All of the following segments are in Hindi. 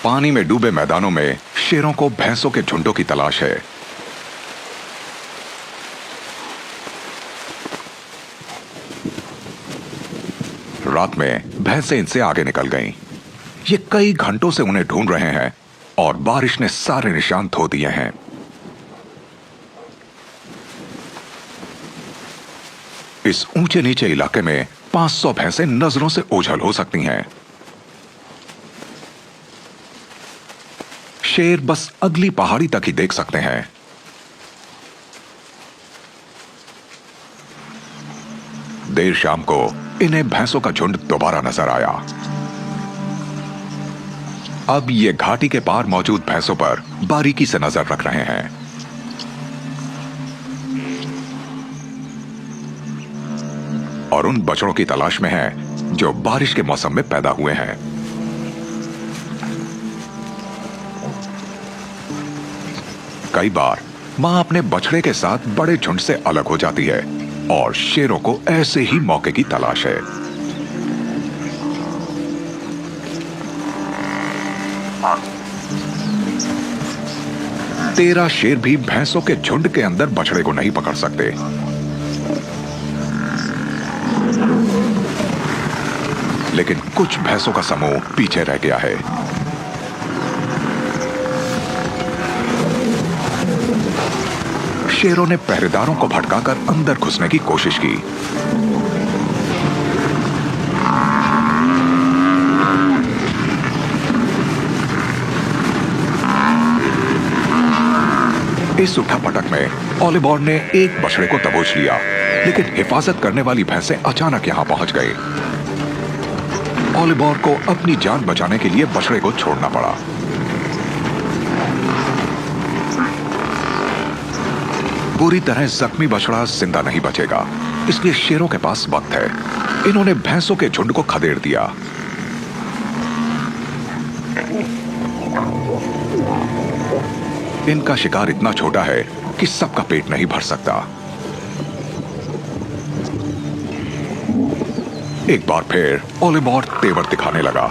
पानी में डूबे मैदानों में शेरों को भैंसों के झुंडों की तलाश है। रात में भैंसें इनसे आगे निकल गईं। ये कई घंटों से उन्हें ढूंढ रहे हैं और बारिश ने सारे निशान धो दिए हैं। इस ऊंचे नीचे इलाके में 500 भैंसें नजरों से ओझल हो सकती हैं। शेर बस अगली पहाड़ी तक ही देख सकते हैं। देर शाम को इन्हें भैंसों का झुंड दोबारा नजर आया। अब ये घाटी के पार मौजूद भैंसों पर बारीकी से नजर रख रहे हैं। और उन बछड़ों की तलाश में हैं जो बारिश के मौसम में पैदा हुए हैं। कई बार मां अपने बछड़े के साथ बड़े झुंड से अलग हो जाती है और शेरों को ऐसे ही मौके की तलाश है। तेरह शेर भी भैंसों के झुंड के अंदर बछड़े को नहीं पकड़ सकते। लेकिन कुछ भैंसों का समूह पीछे रह गया है। शेरों ने पहरेदारों को भटकाकर अंदर घुसने की कोशिश की। इस उठापटक में ओलिवर ने एक बछड़े को दबोच लिया, लेकिन हिफाजत करने वाली भैंसें अचानक यहां पहुंच गए। ओलिवर को अपनी जान बचाने के लिए बछड़े को छोड़ना पड़ा। पूरी तरह जख्मी बछड़ा जिंदा नहीं बचेगा, इसलिए शेरों के पास वक्त है। इन्होंने भैंसों के झुंड को खदेड़ दिया। इनका शिकार इतना छोटा है कि सबका पेट नहीं भर सकता। एक बार फिर ओलिवर तेवर दिखाने लगा।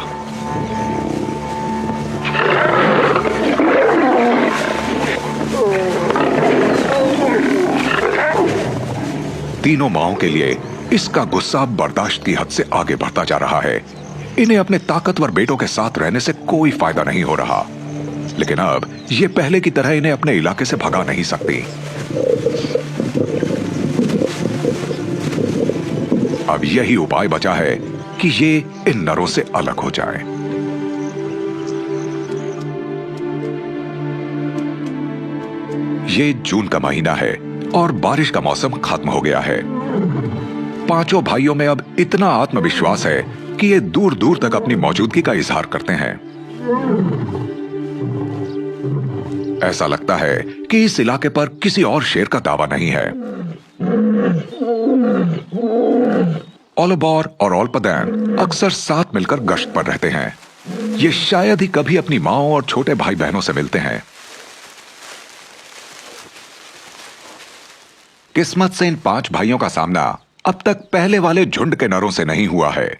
तीनों माओं के लिए इसका गुस्सा बर्दाश्त की हद से आगे बढ़ता जा रहा है। इन्हें अपने ताकतवर बेटों के साथ रहने से कोई फायदा नहीं हो रहा, लेकिन अब ये पहले की तरह इन्हें अपने इलाके से भगा नहीं सकती। अब यही उपाय बचा है कि ये इन नरों से अलग हो जाएं। ये जून का महीना है और बारिश का मौसम खत्म हो गया है। पांचों भाइयों में अब इतना आत्मविश्वास है कि ये दूर दूर तक अपनी मौजूदगी का इजहार करते हैं। ऐसा लगता है कि इस इलाके पर किसी और शेर का दावा नहीं है। ओलिवर और ओल्पदैन अक्सर साथ मिलकर गश्त पर रहते हैं। ये शायद ही कभी अपनी माओं और छोटे भाई बहनों से मिलते हैं। किस्मत से इन 5 भाइयों का सामना अब तक पहले वाले झुंड के नरों से नहीं हुआ है,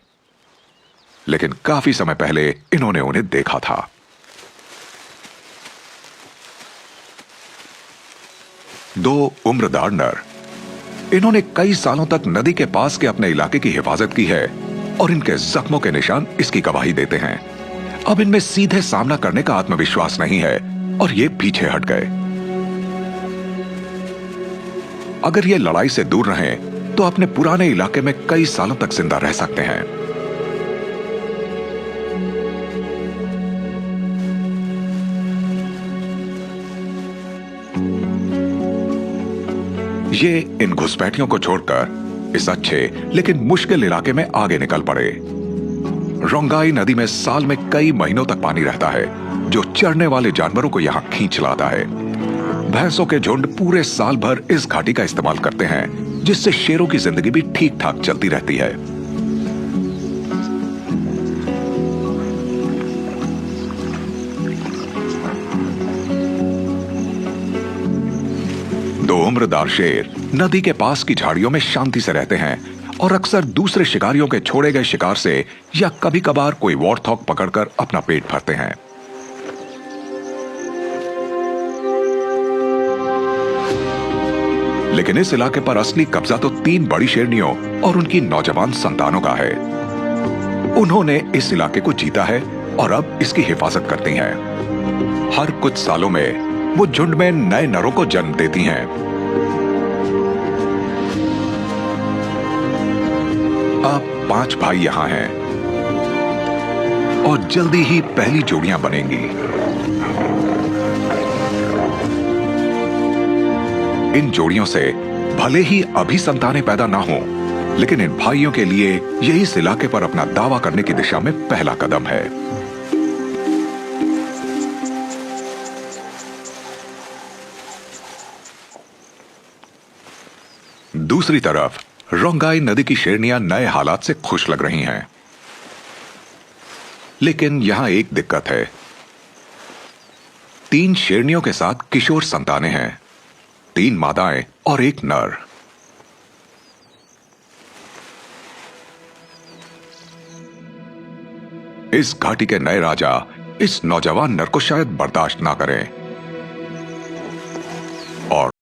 लेकिन काफी समय पहले इन्होंने उन्हें देखा था। दो उम्रदार नर। इन्होंने कई सालों तक नदी के पास के अपने इलाके की हिफाजत की है और इनके जख्मों के निशान इसकी गवाही देते हैं। अब इनमें सीधे सामना करने का आत्मविश्वास नहीं है और ये पीछे हट गए। अगर ये लड़ाई से दूर रहें तो अपने पुराने इलाके में कई सालों तक जिंदा रह सकते हैं। ये इन घुसपैठियों को छोड़कर इस अच्छे लेकिन मुश्किल इलाके में आगे निकल पड़े। रोंगाई नदी में साल में कई महीनों तक पानी रहता है, जो चरने वाले जानवरों को यहां खींच लाता है। भैंसों के झुंड पूरे साल भर इस घाटी का इस्तेमाल करते हैं, जिससे शेरों की जिंदगी भी ठीक ठाक चलती रहती है। दो उम्रदार शेर नदी के पास की झाड़ियों में शांति से रहते हैं और अक्सर दूसरे शिकारियों के छोड़े गए शिकार से या कभी कभार कोई वॉर्थॉग पकड़कर अपना पेट भरते हैं। लेकिन इस इलाके पर असली कब्जा तो 3 बड़ी शेरनियों और उनकी नौजवान संतानों का है। उन्होंने इस इलाके को जीता है और अब इसकी हिफाजत करती हैं। हर कुछ सालों में वो झुंड में नए नरों को जन्म देती हैं। अब 5 भाई यहां हैं और जल्दी ही पहली जोड़ियां बनेंगी। इन जोड़ियों से भले ही अभी संतानें पैदा ना हो, लेकिन इन भाइयों के लिए यही इस इलाके पर अपना दावा करने की दिशा में पहला कदम है। दूसरी तरफ रोंगाई नदी की शेरनियां नए हालात से खुश लग रही हैं। लेकिन यहां एक दिक्कत है। 3 शेरनियों के साथ किशोर संतानें हैं, 3 मादाएं और 1 नर। इस घाटी के नए राजा इस नौजवान नर को शायद बर्दाश्त ना करें और